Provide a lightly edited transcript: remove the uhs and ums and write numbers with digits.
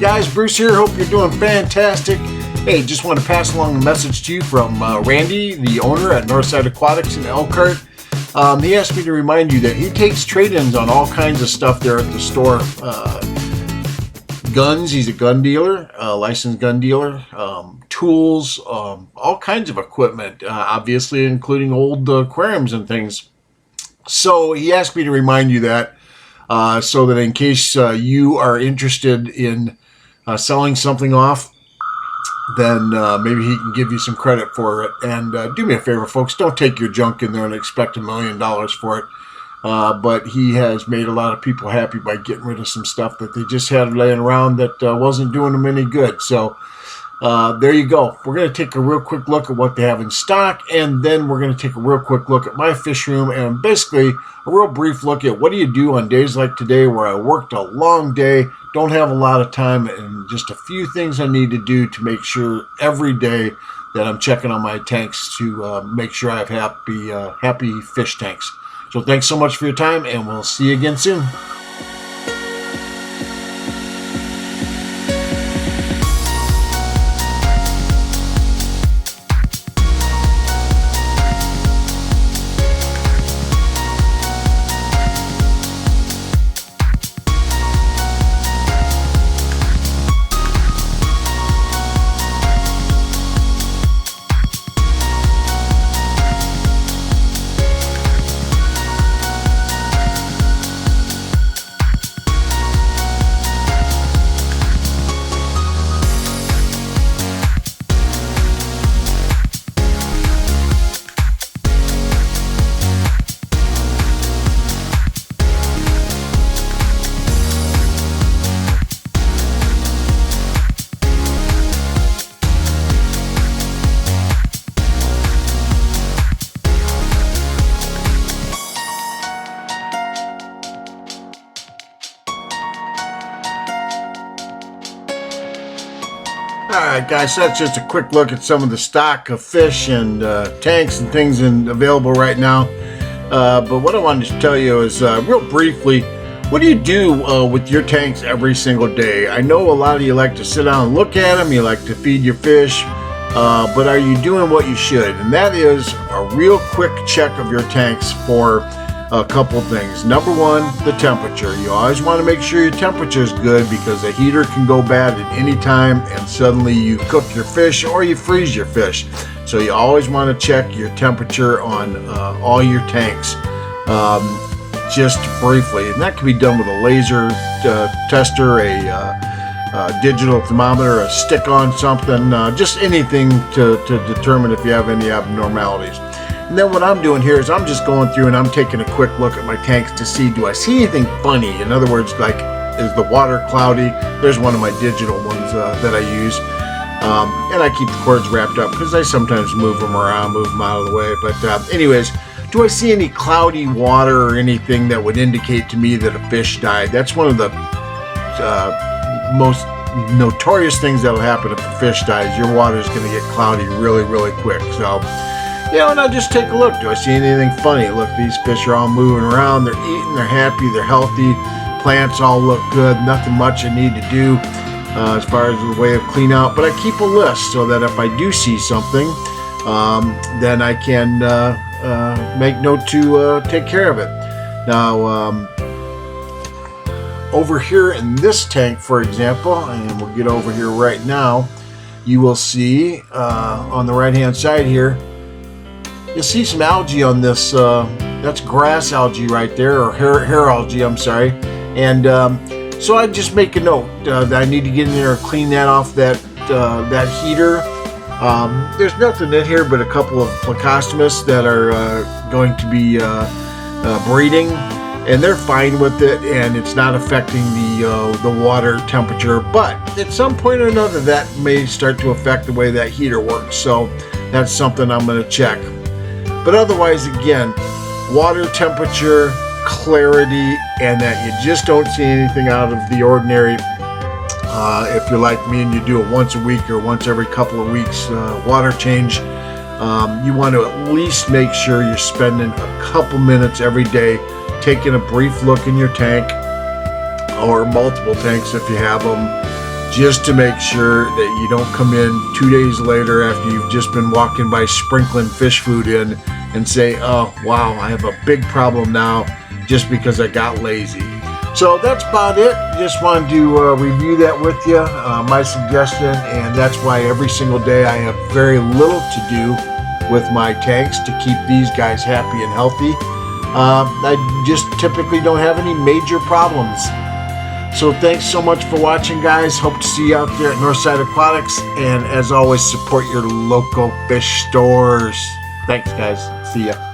guys, Bruce here. Hope you're doing fantastic. Hey, just want to pass along a message to you from Randy, the owner at Northside Aquatics in Elkhart. He asked me to remind you that he takes trade-ins on all kinds of stuff there at the store. Guns, he's a gun dealer, licensed gun dealer, tools, all kinds of equipment, obviously including old aquariums and things. So he asked me to remind you that so that in case you are interested in selling something off, then maybe he can give you some credit for it. And do me a favor, folks, don't take your junk in there and expect $1 million for it. But he has made a lot of people happy by getting rid of some stuff that they just had laying around that wasn't doing them any good. So there you go. We're going to take a real quick look at what they have in stock, and then we're going to take a real quick look at my fish room, and basically a real brief look at what do you do on days like today where I worked a long day, don't have a lot of time, and just a few things I need to do to make sure every day that I'm checking on my tanks to make sure I have happy fish tanks. So thanks so much for your time, and we'll see you again soon. Alright guys, so that's just a quick look at some of the stock of fish and tanks and things available right now. But what I wanted to tell you is real briefly, what do you do with your tanks every single day? I know a lot of you like to sit down and look at them, you like to feed your fish, but are you doing what you should? And that is a real quick check of your tanks for a couple things. Number one, the temperature. You always want to make sure your temperature is good because a heater can go bad at any time and suddenly you cook your fish or you freeze your fish. So you always want to check your temperature on all your tanks. Just briefly, and that can be done with a laser tester, a digital thermometer, a stick on something, just anything to determine if you have any abnormalities. And then what I'm doing here is I'm just going through and I'm taking a quick look at my tanks to see, do I see anything funny? In other words, like, is the water cloudy? There's one of my digital ones that I use. And I keep the cords wrapped up because I sometimes move them around, move them out of the way. But anyways, do I see any cloudy water or anything that would indicate to me that a fish died? That's one of the most notorious things that will happen if a fish dies. Your water is going to get cloudy really, really quick. So, yeah, and I'll just take a look. Do I see anything funny? Look, these fish are all moving around. They're eating. They're happy. They're healthy. Plants all look good. Nothing much I need to do as far as the way of clean out. But I keep a list so that if I do see something, then I can make note to take care of it. Now, over here in this tank, for example, and we'll get over here right now, you will see on the right-hand side here, you'll see some algae on this. That's grass algae right there, or hair algae, I'm sorry. And so I just make a note that I need to get in there and clean that off that heater. There's nothing in here but a couple of plecostomus that are going to be breeding, and they're fine with it, and it's not affecting the water temperature. But at some point or another, that may start to affect the way that heater works. So that's something I'm going to check. But otherwise, again, water temperature, clarity, and that you just don't see anything out of the ordinary. If you're like me and you do it once a week or once every couple of weeks, water change, you want to at least make sure you're spending a couple minutes every day taking a brief look in your tank, or multiple tanks if you have them, just to make sure that you don't come in 2 days later after you've just been walking by sprinkling fish food in and say, oh wow, I have a big problem now just because I got lazy. So that's about it. Just wanted to review that with you, my suggestion, and that's why every single day I have very little to do with my tanks to keep these guys happy and healthy. I just typically don't have any major problems. So thanks so much for watching, guys. Hope to see you out there at Northside Aquatics, and as always, support your local fish stores. Thanks, guys. See ya.